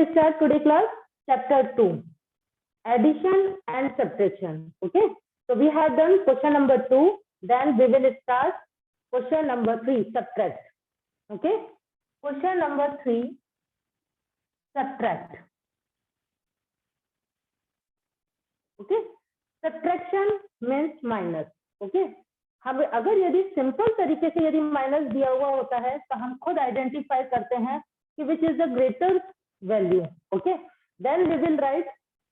start today class chapter 2, addition and subtraction. Okay, so we have done question number 2, then we will start question number 3, subtract. Okay, question number 3, subtract. Okay, subtraction means minus. Okay, हम अगर यदि simple तरीके से यदि minus दिया हुआ होता है तो हम खुद आइडेंटिफाई करते हैं कि which is the greater value. Okay, then we will write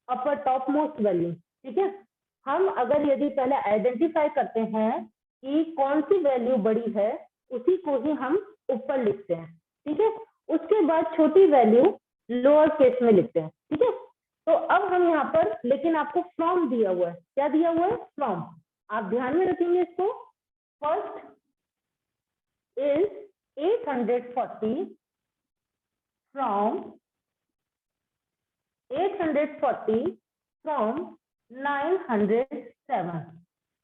upper top most value. ठीक है, हम अगर यदि पहले आइडेंटिफाई करते हैं कि कौन सी वैल्यू बड़ी है उसी को ही हम ऊपर लिखते हैं. ठीक है, उसके बाद छोटी वैल्यू लोअर केस में लिखते हैं. ठीक है, तो अब हम यहाँ पर, लेकिन आपको फ्रॉम दिया हुआ है. क्या दिया हुआ है? फ्रॉम. आप ध्यान में रखेंगे इसको. First is 840 from 907.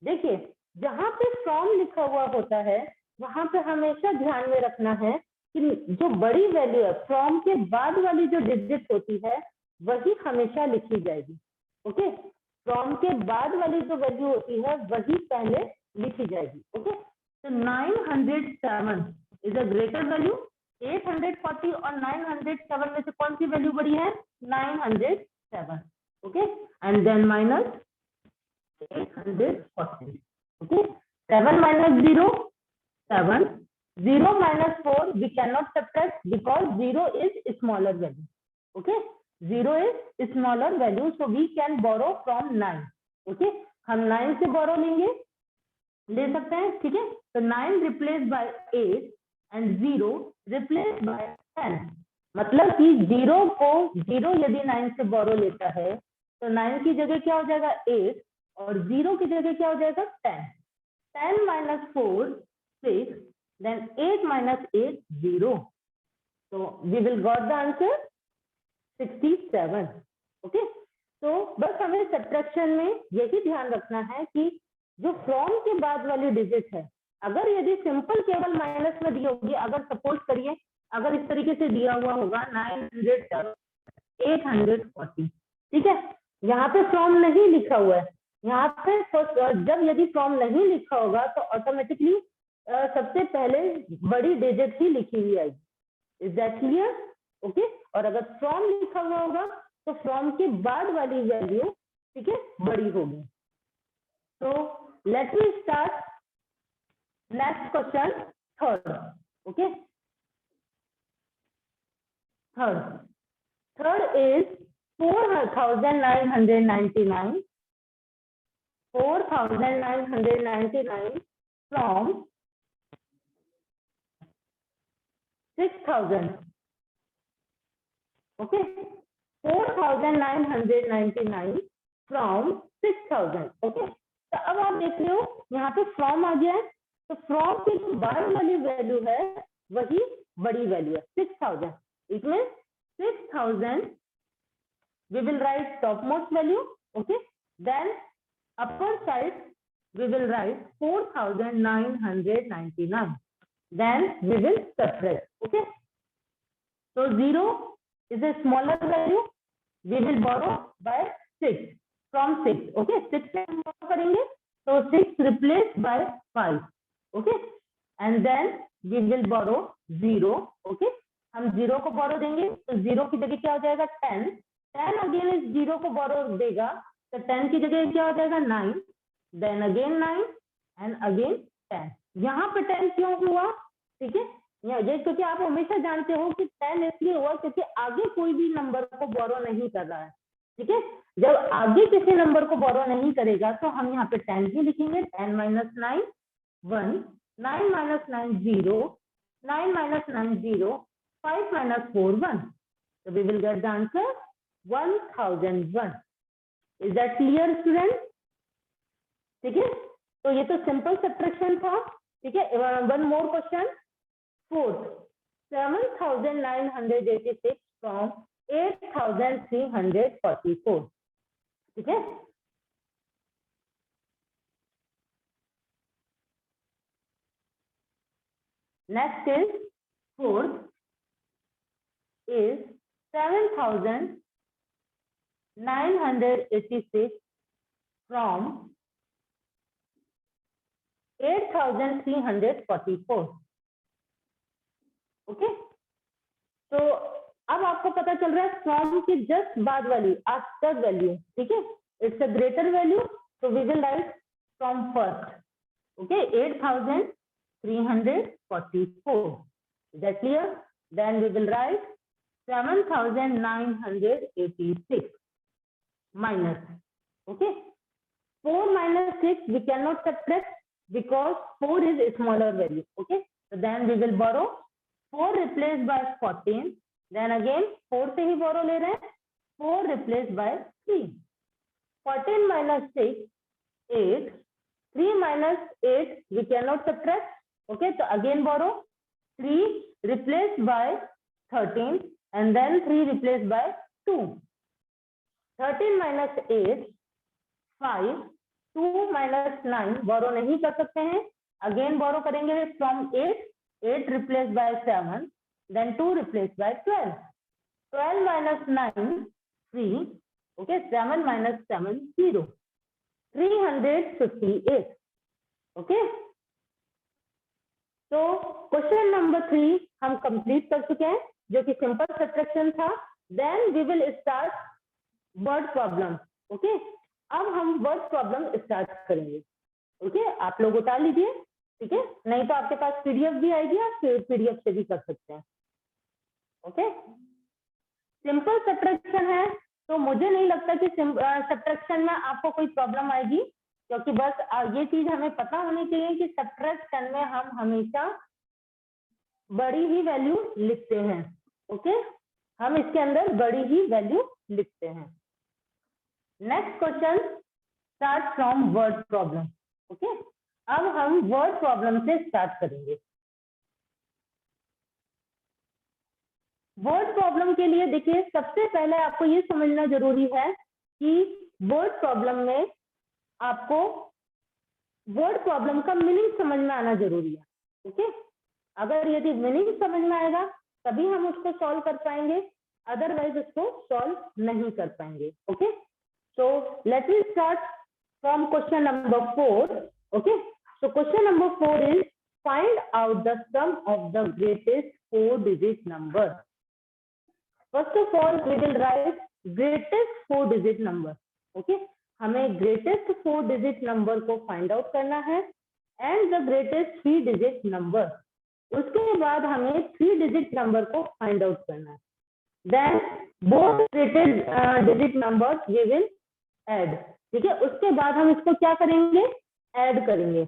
देखिए, जहां पे फ्रॉम लिखा हुआ होता है वहां पे हमेशा ध्यान में रखना है कि जो बड़ी वैल्यू है फ्रॉम के बाद वाली जो डिजिट होती है वही हमेशा लिखी जाएगी. ओके, फ्रॉम के बाद वाली जो वैल्यू होती है वही पहले लिखी जाएगी. ओके, तो 907 इज अ ग्रेटर वैल्यू. 840 और 907 में से कौन सी वैल्यू बड़ी है? 907. Okay, and then minus 840. Okay, 7 minus 0, 7. 0 minus 4 we cannot subtract because 0 is smaller value. Okay, 0 is smaller value, so we can borrow from 9. Okay, हम 9 से borrow ले सकते हैं. ठीक है, तो 9 replaced by 8 and 0 replaced by 10. मतलब कि 0 यदि 9 से borrow लेता है तो 9 की जगह क्या हो जाएगा? 8 और 0 की जगह क्या हो जाएगा? 10. 10 minus 4 6, then 8 minus 8 0. So we will got the answer 67. Okay, तो बस हमें सब्ट्रैक्शन में यही ध्यान रखना है कि जो फ्रॉम के बाद वाली डिजिट है, अगर यदि सिंपल केवल माइनस में दी होगी, अगर सपोज करिए अगर इस तरीके से दिया हुआ होगा 907 840. ठीक है, यहाँ पे फ्रॉम नहीं लिखा हुआ है. यहाँ पे जब यदि फ्रॉम नहीं लिखा होगा तो ऑटोमेटिकली सबसे पहले बड़ी डिजिट ही लिखी हुई आएगी. Is that clear? ओके, और अगर फ्रॉम लिखा हुआ होगा तो फ्रॉम के बाद वाली वैल्यू, ठीक है, बड़ी होगी. तो let me start next question, third. Okay, third is 4999 from 6000. Okay, 4999 from 6000. Okay, तो अब आप देख रहे हो यहाँ पे फ्रॉम आ गया है, तो फ्रॉम की जो बाद वाली वैल्यू है वही बड़ी वैल्यू है 6000. It mean 6000 we will write topmost value. Okay, then upper side we will write 4999. Then we will subtract. Okay, so 0 is a smaller value. We will borrow by 6 from 6. Okay, 6 से हम borrow करेंगे तो 6 replaced by 5. Okay, and then we will borrow 0. Okay, हम 0 को borrow देंगे तो 0 की जगह क्या हो जाएगा? 10. 10 अगेन इस 0 को borrow देगा तो 10 की जगह क्या हो जाएगा? 9. Then again 9 and again 10. यहाँ पे 10 क्यों हुआ? ठीक है, ये क्योंकि आप हमेशा जानते हो कि 10 इसलिए हुआ क्योंकि आगे कोई भी नंबर को बोरो नहीं कर रहा है. ठीक है, जब आगे किसी नंबर को बोरो नहीं करेगा तो हम यहाँ पे 10 ही लिखेंगे. 10 minus 9 1, 9 minus 9 0, 9 minus 9 0, 5 minus 4 1. So we will get the answer 1001. Is that clear student? ठीक है, तो ये तो सिंपल सब्ट्रैक्शन था. ठीक है, one more question. Fourth, 7986 from 8344. ठीक है, next is fourth is 7,986 from 8,344. Okay, तो अब आपको पता चल रहा है फ्रॉम की जस्ट बाद वाली आफ्टर वैल्यू, ठीक है, it's a greater value, so we will write from first. Okay, 8,344. Is that clear? Then we will write 7,986 minus. Okay, 4 minus 6 we cannot subtract because 4 is a smaller value. Okay, so then we will borrow 4 replaced by 14. Then again 4 से ही borrow ले रहे हैं, 4 replaced by 3. 14 minus 6, 8. 3 minus 8 we cannot subtract. Okay, so again borrow 3 replaced by 13 and then 3 replaced by 2. 13 minus 8, 5. 2 minus 9 borrow नहीं कर सकते हैं, again borrow करेंगे from 8. 8 replaced by 7, then 2 replaced by 12. 12 minus 9, 3. Okay, 7 minus 7, 0. 358. Okay, तो question number 3 हम complete कर चुके हैं, जो कि सिंपल सब्ट्रैक्शन था. Then we will start word problem. Okay, अब हम वर्ड प्रॉब्लम स्टार्ट करेंगे. ओके, आप लोग उतार लीजिए, ठीक है, नहीं तो आपके पास पीडीएफ भी आएगी, आप पीडीएफ से भी कर सकते हैं. ओके, सिंपल सब्ट्रैक्शन है, तो मुझे नहीं लगता कि सब्ट्रैक्शन में आपको कोई प्रॉब्लम आएगी, क्योंकि बस ये चीज हमें पता होनी चाहिए कि सब्ट्रैक्शन में हम हमेशा बड़ी ही वैल्यू लिखते हैं. ओके, हम इसके अंदर बड़ी ही वैल्यू लिखते हैं. Next question start from word problem. Okay, अब हम वर्ड प्रॉब्लम से स्टार्ट करेंगे. वर्ड प्रॉब्लम के लिए देखिए, सबसे पहले आपको ये समझना जरूरी है कि वर्ड प्रॉब्लम में आपको वर्ड प्रॉब्लम का मीनिंग समझ में आना जरूरी है. ओके, अगर यदि मीनिंग समझ में आएगा तभी हम उसको सॉल्व कर पाएंगे, अदरवाइज उसको सॉल्व नहीं कर पाएंगे. Okay, so let me start from question number 4. Okay, so question number 4 is find out the sum of the greatest 4-digit number. First of all, we will write greatest 4-digit number. Okay, हमें greatest 4-digit number को find out करना है and the greatest 3-digit number. उसके बाद हमें 3-digit number को find out करना है. Then both greatest digit numbers we will add. ठीक है, उसके बाद हम इसको क्या करेंगे, ऐड करेंगे.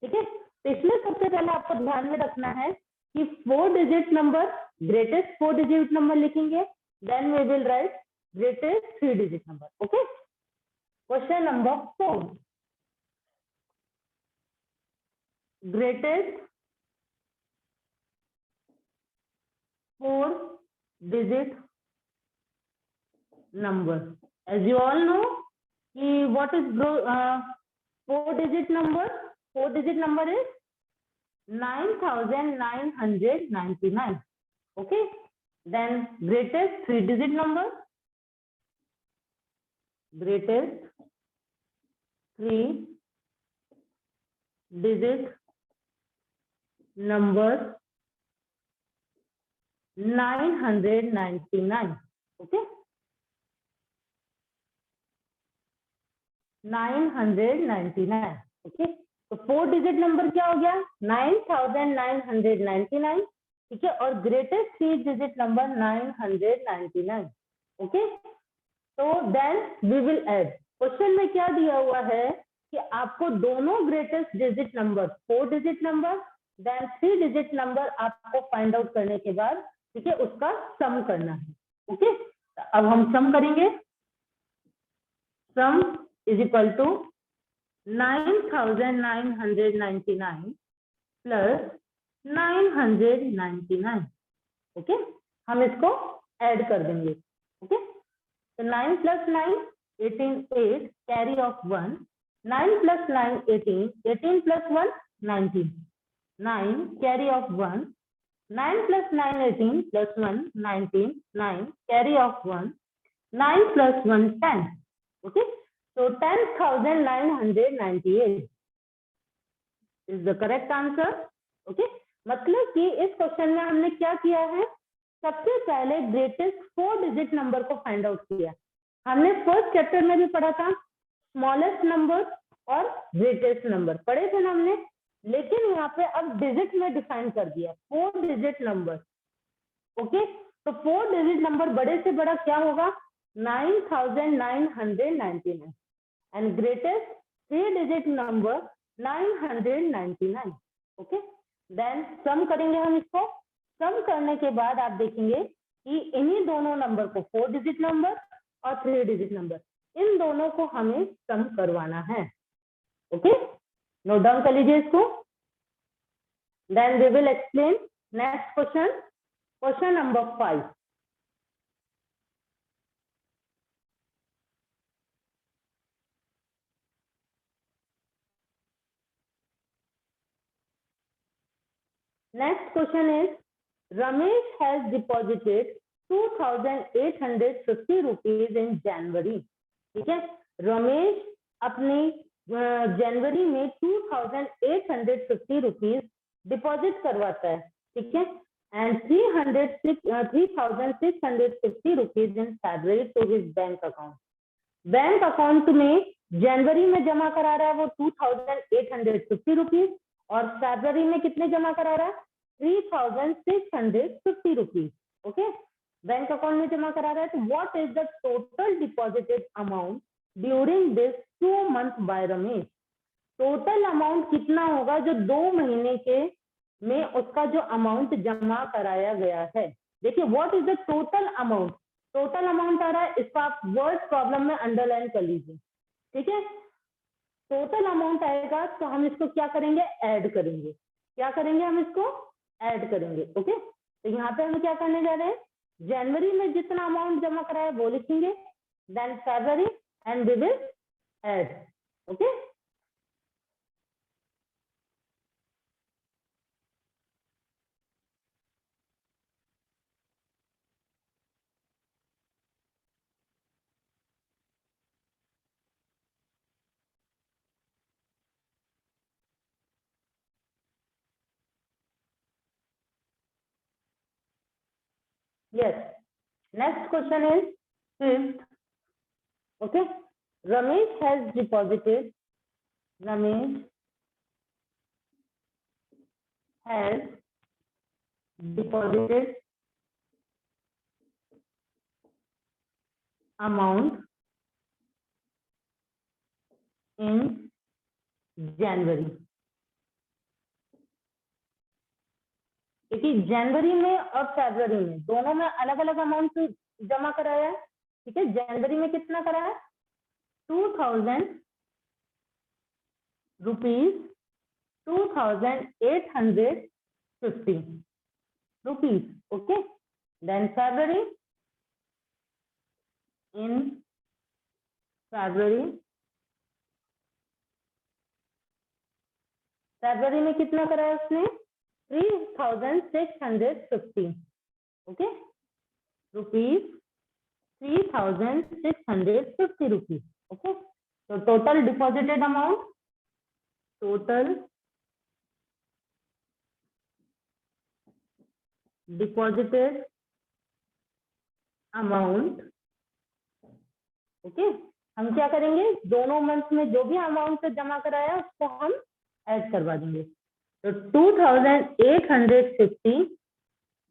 ठीक है, तो इसमें सबसे पहले आपको ध्यान में रखना है कि 4-digit number greatest 4-digit number लिखेंगे, then we will write greatest 3-digit number. Okay, question number 4, greatest 4-digit number. As you all know, what is 4-digit number? 4-digit number is 9,999. Okay, then greatest 3-digit number, greatest 3-digit number 999. Okay, 999. Okay, तो 4-digit number क्या हो गया, 9,999. ठीक है, और greatest 3-digit number 999. Okay, तो then we will add. Question में क्या दिया हुआ है कि आपको दोनों greatest digit number 4-digit number then 3-digit number आपको फाइंड आउट करने के बाद, ठीक है, उसका सम करना है. ओके, अब हम सम करेंगे. Sum is equal to 9,999 plus 999. Okay, हम इसको ऐड कर देंगे. ओके, तो 9 plus 9 18, 8 carry off 1. 9 plus 9 18, 18 plus 1 19, 9 carry off 1, 9 plus 9 18 plus 1 19 9 carry of 1 9 plus 1 10. Okay, so 10,998 is the correct answer. Okay, मतलब कि इस क्वेश्चन में हमने क्या किया है, सबसे पहले ग्रेटेस्ट 4 डिजिट नंबर को फाइंड आउट किया। हमने फर्स्ट चैप्टर में भी पढ़ा था स्मॉलेस्ट नंबर और ग्रेटेस्ट नंबर पढ़े थे ना हमने, लेकिन यहाँ पे अब डिजिट में डिफाइन कर दिया 4 डिजिट नंबर। ओके, तो 4 डिजिट नंबर बड़े से बड़ा क्या होगा 9,999 and greatest 3 digit number 999। Okay, then sum करेंगे हम इसको। सम करने के बाद आप देखेंगे कि इन्हीं दोनों नंबर को 4 डिजिट नंबर और 3 डिजिट नंबर इन दोनों को हमें सम करवाना है। ओके, नोट डाउन कर लीजिए इसको। Then we will explain next question, question number 5। Next question is Ramesh has deposited 2,850 rupees in January. ठीक है, रमेश अपने जनवरी में 2,850 रुपीज डिपॉजिट करवाता है। ठीक है, and 3,650 rupees in salary to his bank account. Bank account में जनवरी में जमा करा रहा है वो 2,850 रुपीज और फरवरी में कितने जमा करा रहा है 3,650 रुपीज। ओके, बैंक अकाउंट में जमा करा रहा है। तो what is the total deposited amount during this 2 month by Ramesh. Total amount कितना होगा जो 2 महीने के में उसका जो अमाउंट जमा कराया गया है। देखिए what is the total amount, total amount आ रहा है, इसको आप वर्ड प्रॉब्लम में अंडरलाइन कर लीजिए। ठीक है, टोटल अमाउंट आएगा तो हम इसको क्या करेंगे ऐड करेंगे। क्या करेंगे हम इसको ऐड करेंगे। ओके, तो यहाँ पे हम क्या करने जा रहे हैं, जनवरी में जितना अमाउंट जमा कराया वो लिखेंगे, देन फरवरी and we will add. Okay, yes, next question is fifth. Okay, Ramesh has deposited amount in January। क्योंकि जनवरी में और फरवरी में दोनों में अलग अलग अमाउंट जमा कराया है। ठीक है, जनवरी में कितना कराया 2,000 रुपीज 2,850 रुपीज। ओके, देन फरवरी इन फरवरी में कितना कराया उसने 3,650। Okay, rupees 3,650 rupees. ओके, तो टोटल डिपॉजिटेड अमाउंट ओके, हम क्या करेंगे दोनों मंथ में जो भी अमाउंट जमा कराया उसको हम ऐड करवा देंगे। तो 2,850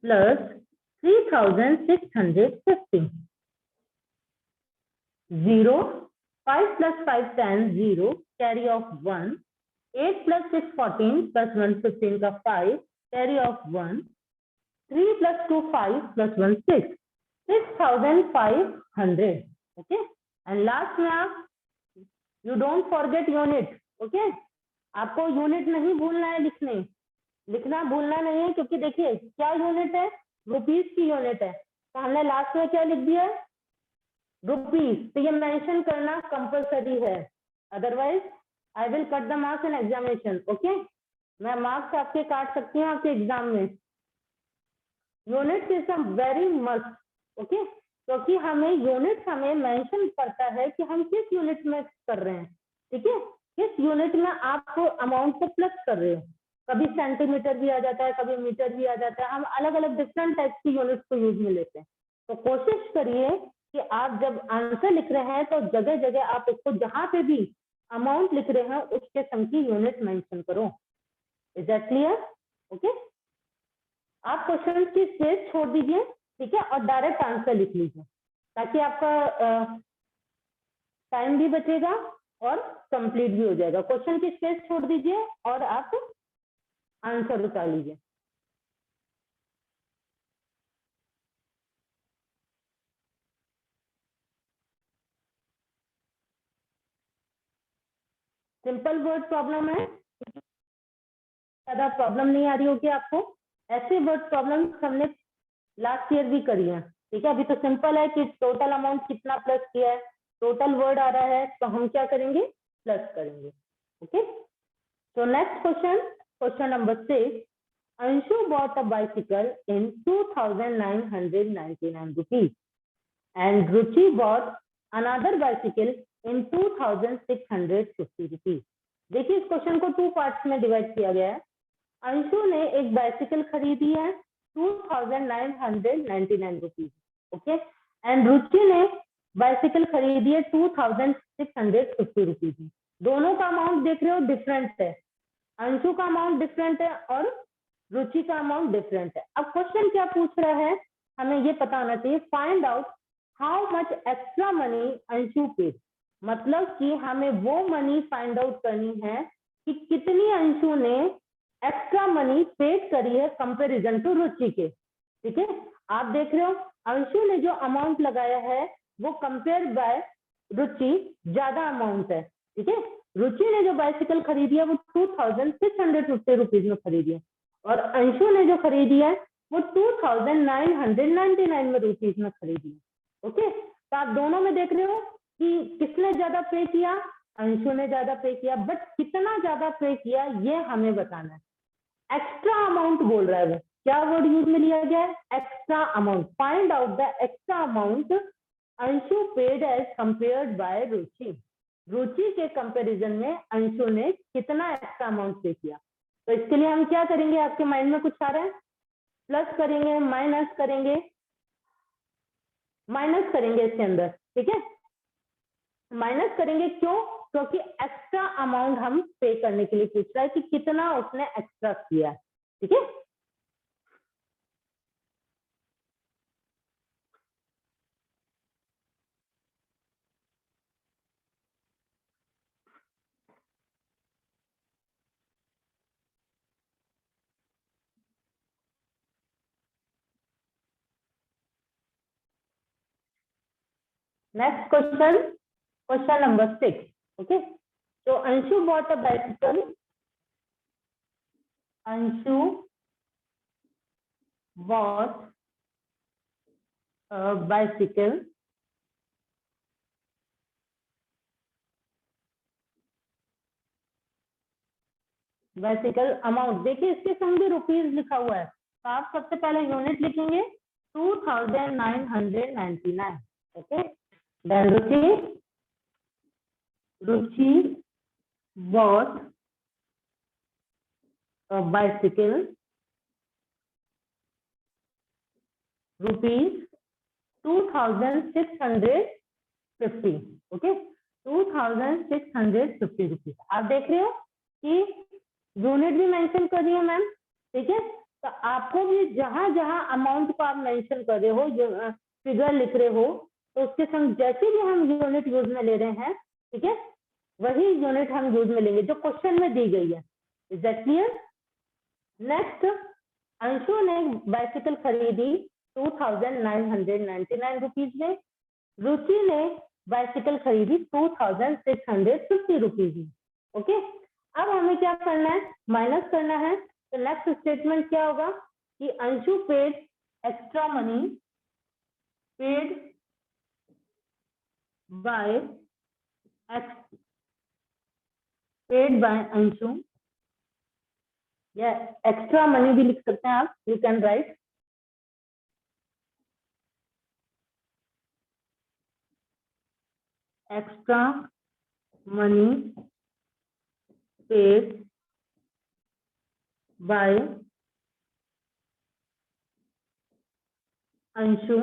plus 3,650 0 5 plus 5 10 0 carry of 1 8 plus 6 14 plus 1 15 का 5 carry of 1 3 plus 2 5 plus 1 6 6,500। Okay, and last में आप you don't forget unit. Okay, आपको यूनिट नहीं भूलना है, लिखना भूलना नहीं है, क्योंकि देखिए क्या यूनिट है रुपीज की यूनिट है। तो हमने लास्ट में क्या लिख दिया रुपीज, तो ये मेंशन करना कंपलसरी है, otherwise I will cut the marks in examination. Okay, मैं मार्क्स आपके काट सकती हूँ आपके एग्जाम में। Units is a very must, okay, क्योंकि हमें यूनिट्स हमें मेंशन करता है कि हम किस यूनिट में कर रहे हैं, ठीक है, किस यूनिट में आप अमाउंट को प्लस कर रहे हो। कभी सेंटीमीटर भी आ जाता है, कभी मीटर भी आ जाता है, हम अलग अलग डिफरेंट टाइप की यूनिट्स को यूज में लेते हैं। तो कोशिश करिए कि आप जब आंसर लिख रहे हैं तो जगह जगह आप उसको जहां पे भी अमाउंट लिख रहे हैं उसके सम की यूनिट मेंशन करो। Is that clear? ओके, आप क्वेश्चन की स्पेस छोड़ दीजिए, ठीक है, और डायरेक्ट आंसर लिख लीजिए ताकि आपका टाइम भी बचेगा और कंप्लीट भी हो जाएगा। क्वेश्चन की स्पेस छोड़ दीजिए और आप आंसर उतार लीजिए। सिंपल वर्ड प्रॉब्लम है, ज्यादा प्रॉब्लम नहीं आ रही होगी आपको। ऐसे वर्ड प्रॉब्लम हमने लास्ट ईयर भी करी है, ठीक है। अभी तो सिंपल है कि टोटल अमाउंट कितना प्लस किया है, टोटल वर्ड आ रहा है तो हम क्या करेंगे, प्लस करेंगे। Okay, so next question, question number 6. Anshu bought a bicycle in 2,999 rupees and Ruchi bought another bicycle in 2,650 rupees. देखिए इस क्वेश्चन को टू पार्ट्स में डिवाइड किया गया है। अंशु ने एक बाइसिकल खरीदी है 2,999 रुपीज, ओके, एंड रुचि ने बाइसिकल खरीदी है 2,650 रुपीज। दोनों का अमाउंट देख रहे हो डिफरेंट है, अंशु का अमाउंट डिफरेंट है और रुचि का अमाउंट डिफरेंट है। अब क्वेश्चन क्या पूछ रहा है, हमें ये पता होना चाहिए, find out how much extra money Anshu paid. मतलब कि हमें वो मनी फाइंड आउट करनी है कि कितनी अंशु ने एक्स्ट्रा मनी पेड करी है कंपेरिजन टू रुचि के, ठीक है। आप देख रहे हो अंशु ने जो अमाउंट लगाया है वो कंपेयर बाय रुचि ज्यादा अमाउंट है, ठीक है। रुचि ने जो बाइसिकल खरीदी है वो 2,650 रुपीज में खरीदी है और अंशु ने जो खरीदी है वो 2,999 में रुपीज में खरीदी है। ओके, तो आप दोनों में देख रहे हो कि किसने ज्यादा पे किया, अंशु ने ज्यादा पे किया, बट कितना ज्यादा पे किया ये हमें बताना है। एक्स्ट्रा अमाउंट बोल रहा है वो, क्या वर्ड यूज में लिया गया है, extra amount. Find out the extra amount Anshu paid as compared by Ruchi. Ruchi के कंपैरिजन में अंशु ने कितना एक्स्ट्रा अमाउंट पे किया। तो इसके लिए हम क्या करेंगे, आपके माइंड में कुछ आ रहा है, प्लस करेंगे, माइनस करेंगे, माइनस करेंगे इसके अंदर, ठीक है, माइनस करेंगे। क्यों? क्योंकि एक्स्ट्रा अमाउंट हम पे करने के लिए पूछ रहा है कि कितना उसने एक्स्ट्रा किया, ठीक है। Next question, question number 6, okay. तो Anshu bought a bicycle, Anshu bought a bicycle bicycle amount, देखिए इसके संग भी रुपीज लिखा हुआ है, तो आप सबसे पहले यूनिट लिखेंगे 2,999, okay. Then Ruchi bought a bicycle rupees 2,650, okay, 2,650 rupees. आप देख रहे हो कि यूनिट भी मेंशन कर रही है मैम, ठीक है। तो आपको भी जहां जहां अमाउंट को आप मेंशन कर रहे हो, जो फिगर लिख रहे हो, तो उसके संग जैसे भी हम यूनिट यूज में ले रहे हैं, ठीक है, वही यूनिट हम यूज में लेंगे जो क्वेश्चन में दी गई है। Is that clear? Next, Anshu ने बाइसिकल खरीदी 2,999 रुपीज में, रुचि ने बाइसिकल खरीदी 2,650 रुपीज में, ओके। अब हमें क्या करना है, माइनस करना है। तो नेक्स्ट स्टेटमेंट क्या होगा कि Anshu paid extra money paid by Anshu, या एक्स्ट्रा मनी भी लिख सकते हैं आप, you can write extra money paid by Anshu.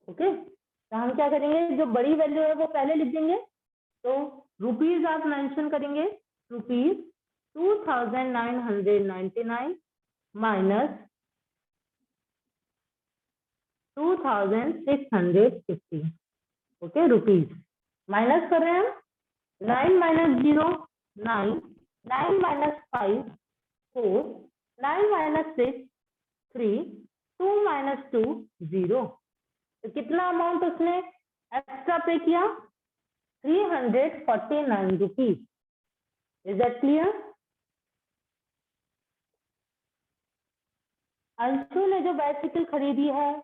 Okay, तो हम क्या करेंगे, जो बड़ी वैल्यू है वो पहले लिख देंगे। तो रुपीज आप मेंशन करेंगे, rupees 2999 minus 2650। Okay, rupees minus कर रहे हैं हम, 9 माइनस 0 9, 9 माइनस 5 4, 9 माइनस 6 3, 2 माइनस 2 0। तो कितना अमाउंट उसने एक्स्ट्रा पे किया, 349 rupees. Is that clear? Anshu ने जो बाइसिकल खरीदी है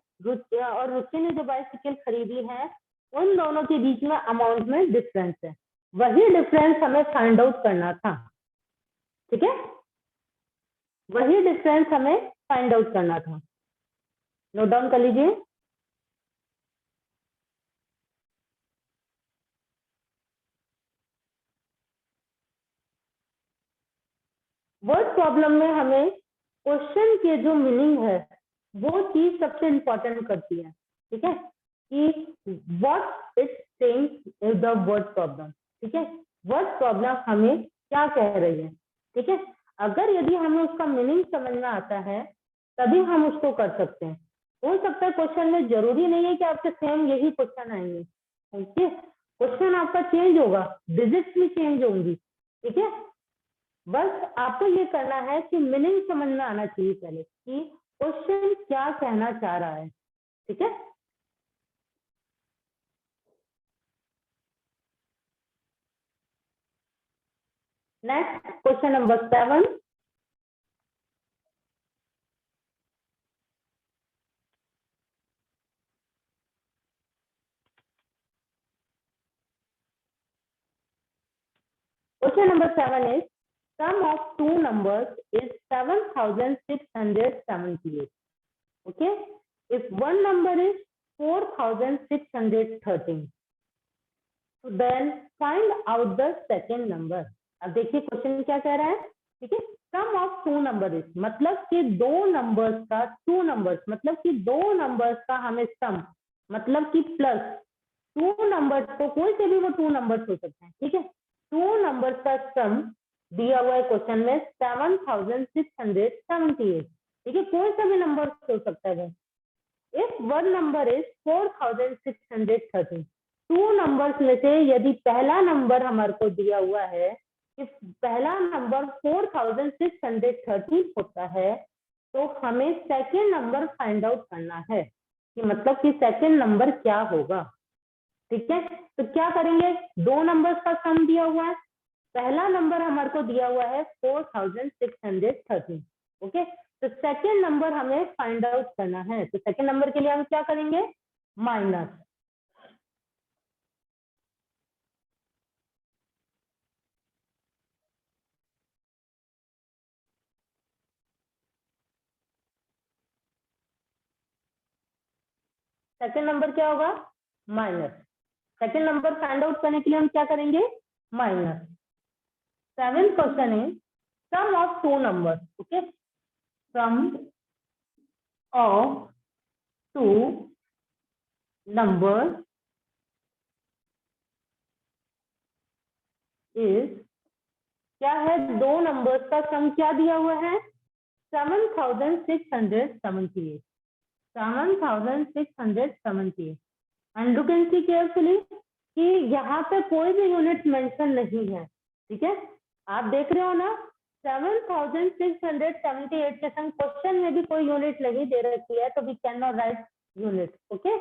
और रुचि ने जो बाइसिकल खरीदी है, उन दोनों के बीच में अमाउंट में डिफरेंस है, वही डिफरेंस हमें फाइंड आउट करना था। ठीक है, वही डिफरेंस हमें फाइंड आउट करना था। नोट डाउन कर लीजिए। वर्ड प्रॉब्लम में हमें क्वेश्चन के जो मीनिंग है वो चीज सबसे इंपॉर्टेंट करती है। ठीक है, कि what is saying in the word problem. ठीक है, वर्ड प्रॉब्लम हमें क्या कह रही है। ठीक है, अगर यदि हमें उसका मीनिंग समझ में आता है तभी हम उसको कर सकते हैं। हो सकता है क्वेश्चन में, जरूरी नहीं है कि आपके सेम यही क्वेश्चन आएंगे। ओके, क्वेश्चन आपका चेंज होगा, डिजिट्स भी चेंज होंगी। ठीक है, बस आपको ये करना है कि मीनिंग समझ में आना चाहिए पहले कि क्वेश्चन क्या कहना चाह रहा है। ठीक है, next question number 7। Question number 7 is sum of two numbers is 7678. Okay, if one number is 4613, so then find out the second number. अब देखिए क्वेश्चन क्या कह रहा है। ठीक है, sum of two number is मतलब कि दो नंबर्स का, टू नंबर्स मतलब कि दो नंबर्स का हमें सम मतलब कि प्लस टू नंबर्स, तो कोई से भी वो टू नंबर्स हो सकते हैं। ठीक है, टू नंबर्स का सम दिया हुआ है क्वेश्चन में 7678। ठीक है, कोई सा भी नंबर हो सकता है। If one number is 4613, two numbers में से यदि पहला नंबर हमारे को दिया हुआ है कि पहला नंबर 4613 होता है, तो हमें सेकेंड नंबर फाइंड आउट करना है कि मतलब कि सेकेंड नंबर क्या होगा। ठीक है, तो क्या करेंगे, दो नंबर्स का सम दिया हुआ है, पहला नंबर हमारे को दिया हुआ है 4613। ओके, तो सेकेंड नंबर हमें फाइंड आउट करना है। तो सेकेंड नंबर के लिए हम क्या करेंगे, माइनस। सेकेंड नंबर क्या होगा, minus. Second number find out करने के लिए हम क्या करेंगे, माइनस। 7th क्वेश्चन है sum of two number. Okay, sum of two number is, क्या है, दो नंबर्स का सम क्या दिया हुआ है, 7678। 7678। And you can see carefully कि यहाँ पे कोई भी यूनिट मेंशन नहीं है। ठीक है, आप देख रहे हो ना, 7678 के संग क्वेश्चन में भी कोई यूनिट नहीं दे रखी है, तो we can not write unit. Okay,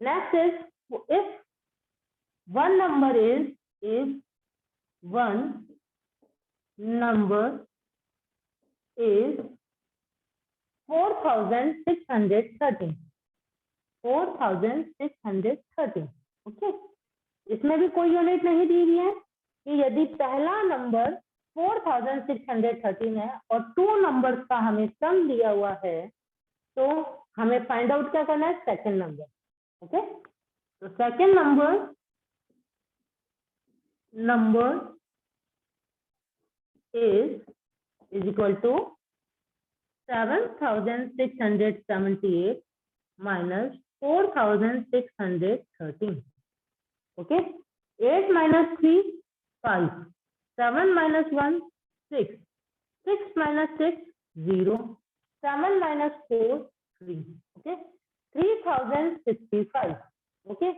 next is if one number is one number is 4613। 4613। Okay, इसमें भी कोई यूनिट नहीं दी हुई है कि यदि पहला नंबर 4613 है और टू नंबर्स का हमें सम दिया हुआ है, तो हमें फाइंड आउट क्या करना है, सेकंड नंबर। ओके, तो second number is equal to 7678 minus 4613. Okay, 8 minus 3 5, 7 minus 1 6, 6 minus 6 0, 7 minus 4 3. Okay, 3065. Okay,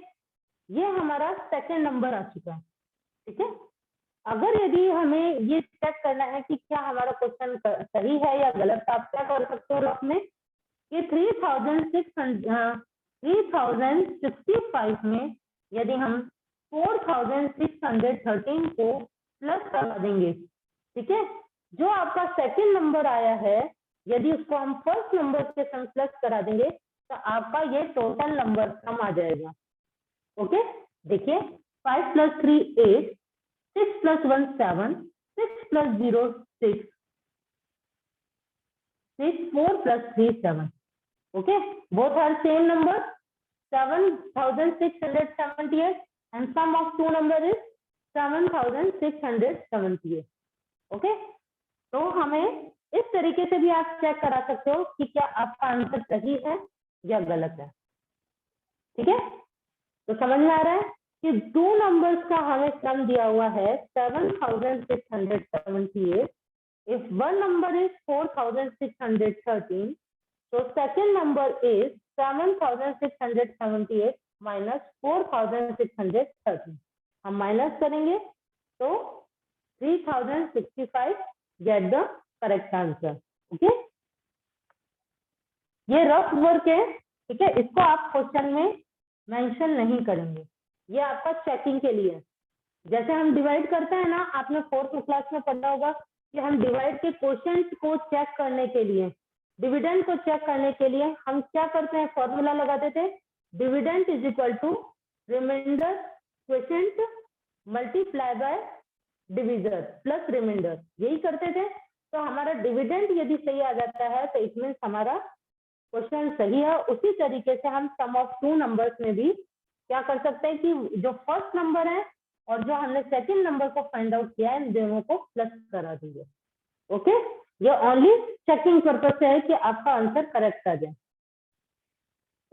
ये हमारा सेकेंड नंबर आ चुका है। ठीक है, अगर यदि हमें ये चेक करना है कि क्या हमारा क्वेश्चन सही है या गलत, तो आप क्या कर सकते हो अपने, ये 3065 में यदि हम 4613 को प्लस करा देंगे, ठीक है, जो आपका सेकंड नंबर आया है, यदि उसको हम फर्स्ट नंबर के संग प्लस करा देंगे तो आपका ये टोटल नंबर सम आ जाएगा। ओके, देखिए 5 + 3 8, 6 + 1 7, 6 + 0 6, 6 4 + 3 7. Okay, both are same number 7678 and sum of two number is 7678. Okay, तो हमें इस तरीके से भी आप चेक करा सकते हो कि क्या आपका आंसर सही है या गलत है। ठीक है, तो समझ में आ रहा है कि दो नंबर्स का हमें सम दिया हुआ है 7678. If one number is 4613, so second number is 7678 minus 4613. हम माइनस करेंगे तो 3065 get the correct answer. Okay, ये रफ वर्क है। ठीक है, इसको आप क्वेश्चन में मेंशन नहीं करेंगे, ये आपका चेकिंग के लिए। जैसे हम डिवाइड करते हैं ना, आपने 4th क्लास में पढ़ा होगा कि हम डिवाइड के क्वेश्चंस को चेक करने के लिए, डिविडेंड को चेक करने के लिए हम क्या करते हैं, फॉर्मूला लगाते थे, dividend is equal to remainder quotient multiply by divisor plus remainder, यही करते थे। तो हमारा डिविडेंड यदि सही आ जाता है तो इट मीन्स हमारा क्वेश्चन सही है। उसी तरीके से हम सम ऑफ टू नंबर्स में भी क्या कर सकते हैं कि जो फर्स्ट नंबर है और जो हमने सेकंड नंबर को फाइंड आउट किया है, इन दोनों को प्लस करा दीजिए। ओके, ये ओनली चेकिंग पर्पस से है कि आपका आंसर करेक्ट आ जाए।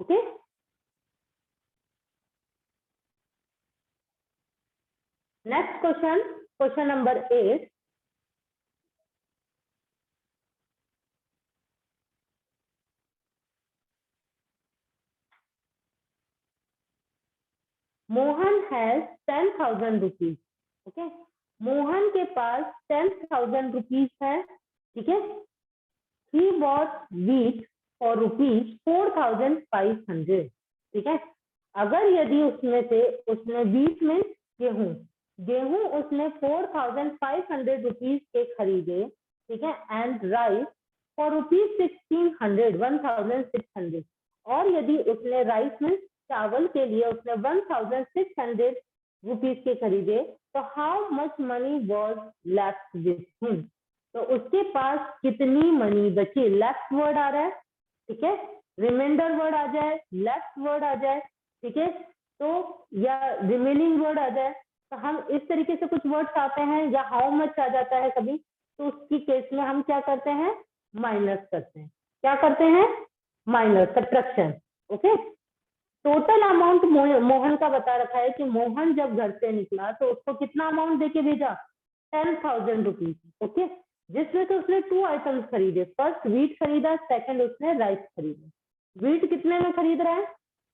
Okay, next question number 8। Mohan has 10,000 rupees. Okay, Mohan के पास 10,000 रुपीज है। ठीक है, he bought wheat for rupees 4,500. ठीक है, अगर यदि उसने wheat में गेहूं उसने 4,500 रुपीज के खरीदे। ठीक है, एंड राइस फॉर रुपीज 1,600 और यदि उसने राइस में चावल के लिए उसने 1,600 रुपीज के खरीदे, तो how much money was left with him, तो उसके पास कितनी मनी बची। लेफ्ट वर्ड आ रहा है, ठीक है, रिमाइंडर वर्ड आ जाए, लेफ्ट वर्ड आ जाए, ठीक है, तो या रिमेनिंग वर्ड आ जाए, तो हम इस तरीके से कुछ वर्ड्स आते हैं, या हाउ मच आ जाता है कभी, तो उसकी केस में हम क्या करते हैं, माइनस करते हैं। क्या करते हैं, minus, subtraction. Okay, total amount Mohan का बता रखा है कि मोहन जब घर से निकला तो उसको कितना अमाउंट देके भेजा, 10,000 रुपीज। ओके, जिसमें तो उसने 2 आइटम्स खरीदे, फर्स्ट व्हीट खरीदा, सेकंड उसने राइस खरीदा। व्हीट कितने में खरीद रहा है,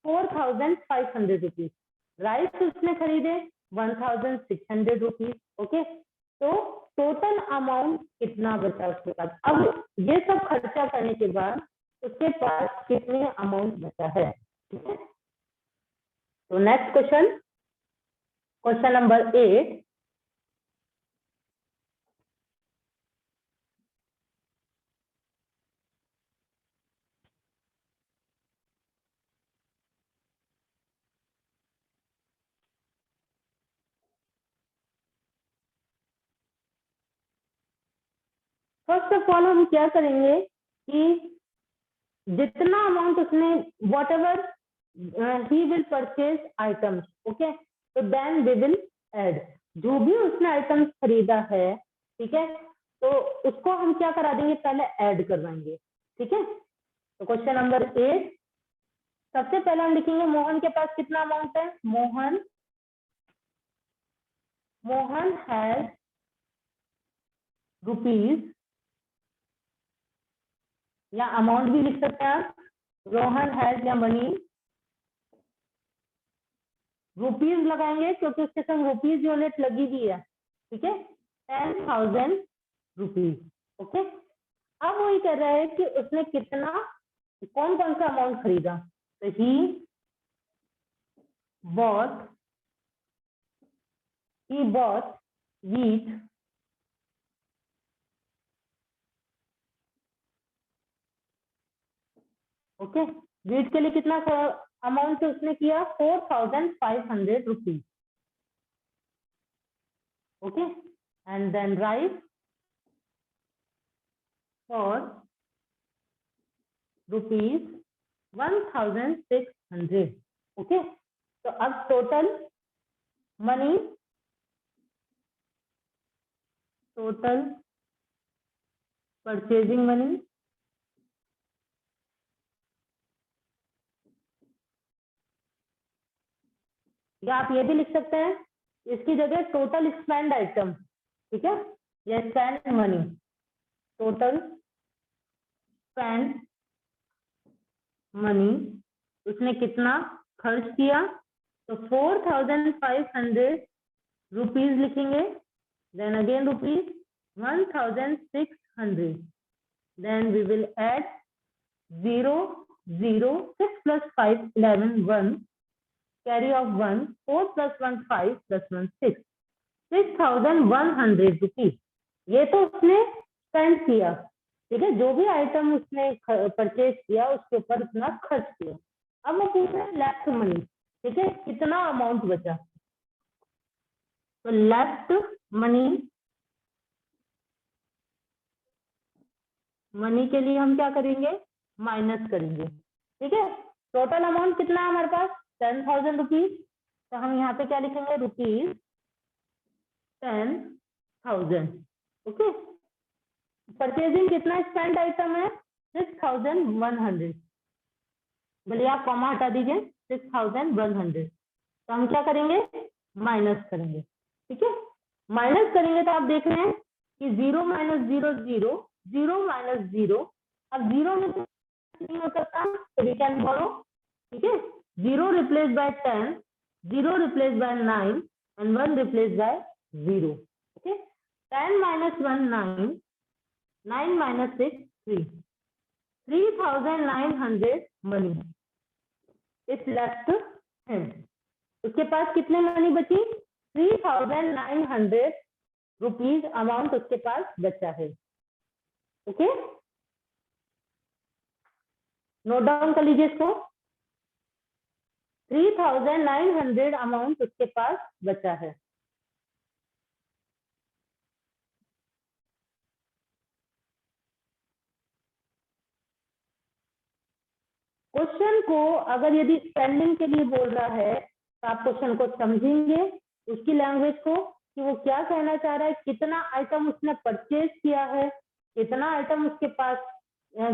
4,500 रुपीज। राइस उसने खरीदे 1,600 रुपीज। ओके, तो टोटल अमाउंट कितना बचा उसके पास। अब ये सब खर्चा करने के बाद उसके पास कितने अमाउंट बचा है। ठीक है, तो next question number 8। First of all हम क्या करेंगे कि जितना अमाउंट उसने, what ever he will purchase items, okay, so then we will add, जो भी उसने आइटम्स खरीदा है, ठीक है, तो उसको हम क्या करा देंगे, पहले ऐड करवाएंगे, ठीक है। तो क्वेश्चन नंबर 8, सबसे पहले हम लिखेंगे मोहन के पास कितना अमाउंट है, मोहन हैज रुपीज, या अमाउंट भी लिख सकते हैं आप, रोहन हैज या मनी, रुपीज लगाएंगे क्योंकि उसके संग रुपीज यूनिट लगी हुई है, ठीक है, 10,000 रुपीज, ओके। अब वही कर रहा है कि उसने कितना, कौन कौन सा अमाउंट खरीदा, तो he bought wheat, okay, wheat के लिए कितना अमाउंट उसने किया, 4,500 rupees, okay, and then rice for ₹1,600, okay. तो अब टोटल परचेजिंग मनी, या आप ये भी लिख सकते हैं, इसकी जगह टोटल स्पेंड आइटम, ठीक है, या spend money, total spend money, उसने कितना खर्च किया, तो 4,500 रुपीज लिखेंगे, then again rupees 1,600, then we will add 0, 0, 6 plus 5, 11, 1, carry of 1, 4 plus 1, 5 plus 1, 6, 6,100 rupees, ये तो उसने स्पेंड किया, ठीक है, जो भी आइटम उसने परचेज किया उसके ऊपर उतना खर्च किया। अब वो पूछ रहे हैं लेफ्ट मनी, ठीक है, कितना अमाउंट बचा, तो लेफ्ट मनी के लिए हम क्या करेंगे, माइनस करेंगे, ठीक है। टोटल अमाउंट कितना है हमारे पास, 10,000 रुपीज, तो हम यहाँ पे क्या लिखेंगे, रुपीज 10,000, ओके। परचेजिंग कितना स्पेंड आइटम है, 6,100, बोलिए आप कॉमा हटा दीजिए, 6,100, तो हम क्या करेंगे, माइनस करेंगे, ठीक है। माइनस करेंगे तो आप देख रहे हैं कि 0 माइनस 0 0, 0 माइनस 0, अब 0 में तो नहीं हो सकता, तो वी कैन बोरो, ठीक है, 0 replace by 10, 0 replace by 9 and 1 replace by 0, okay. 10 minus 1 9, 9 minus 6 3, 3,900 money is left him, उसके पास कितने मनी बची, 3,900 रुपीज अमाउंट उसके पास बचा है, ओके। नोट डाउन कर लीजिए इसको, 3,900 अमाउंट उसके पास बचा है। क्वेश्चन को अगर यदि स्पेंडिंग के लिए बोल रहा है तो आप क्वेश्चन को समझेंगे, उसकी लैंग्वेज को, कि वो क्या कहना चाह रहा है, कितना आइटम उसने परचेज किया है, कितना आइटम उसके पास,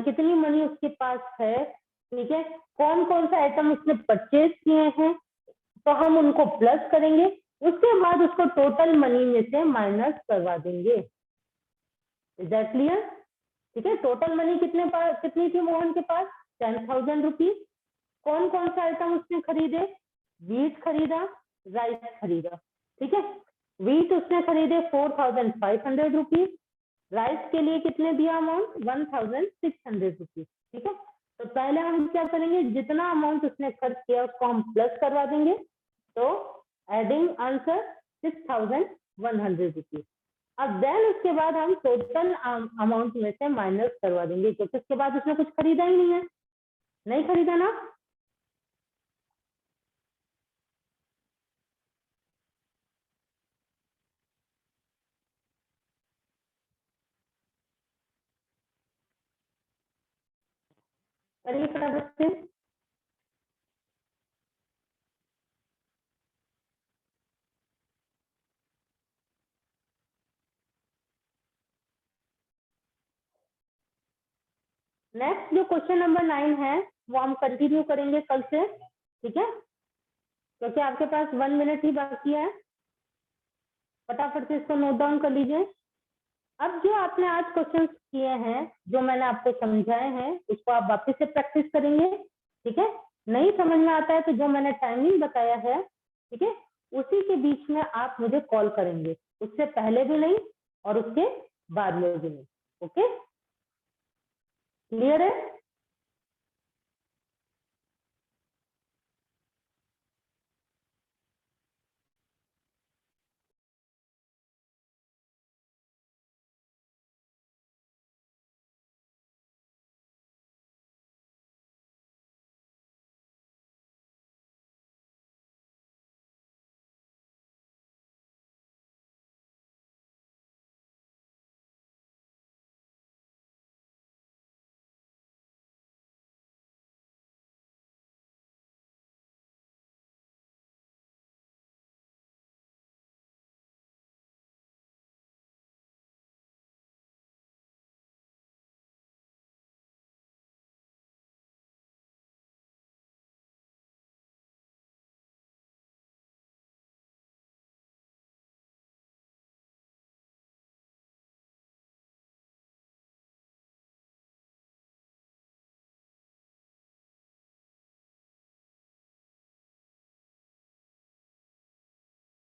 कितनी मनी उसके पास है, ठीक है, कौन कौन सा आइटम उसने परचेज किए हैं, तो हम उनको प्लस करेंगे, उसके बाद उसको टोटल मनी में से माइनस करवा देंगे। इज दैट क्लियर, ठीक है। टोटल मनी कितनी थी मोहन के पास, 10,000 रुपीज, कौन कौन सा आइटम उसने खरीदे, व्हीट खरीदा, राइस खरीदा, ठीक है। व्हीट उसने खरीदे 4,500 रुपीज, राइस के लिए कितने दिया अमाउंट, 1,600 रुपीज, ठीक है। तो पहले हम क्या करेंगे, जितना अमाउंट उसने खर्च किया उसको हम प्लस करवा देंगे, तो एडिंग आंसर 6,100 रुपीज। अब देन उसके बाद हम टोटल अमाउंट में से माइनस करवा देंगे, क्योंकि उसके बाद उसने कुछ खरीदा ही नहीं है, नहीं खरीदा ना, करिए फटाफट से। नेक्स्ट जो क्वेश्चन नंबर 9 है वो हम कंटिन्यू करेंगे कल से, ठीक है, क्योंकि आपके पास 1 मिनट ही बाकी है। फटाफट से इसको नोट डाउन कर लीजिए। अब जो आपने आज क्वेश्चंस किए हैं, जो मैंने आपको समझाए हैं, उसको आप वापस से प्रैक्टिस करेंगे, ठीक है। नहीं समझ में आता है तो जो मैंने टाइमिंग बताया है, ठीक है, उसी के बीच में आप मुझे कॉल करेंगे, उससे पहले भी नहीं और उसके बाद में भी नहीं। ओके, क्लियर है?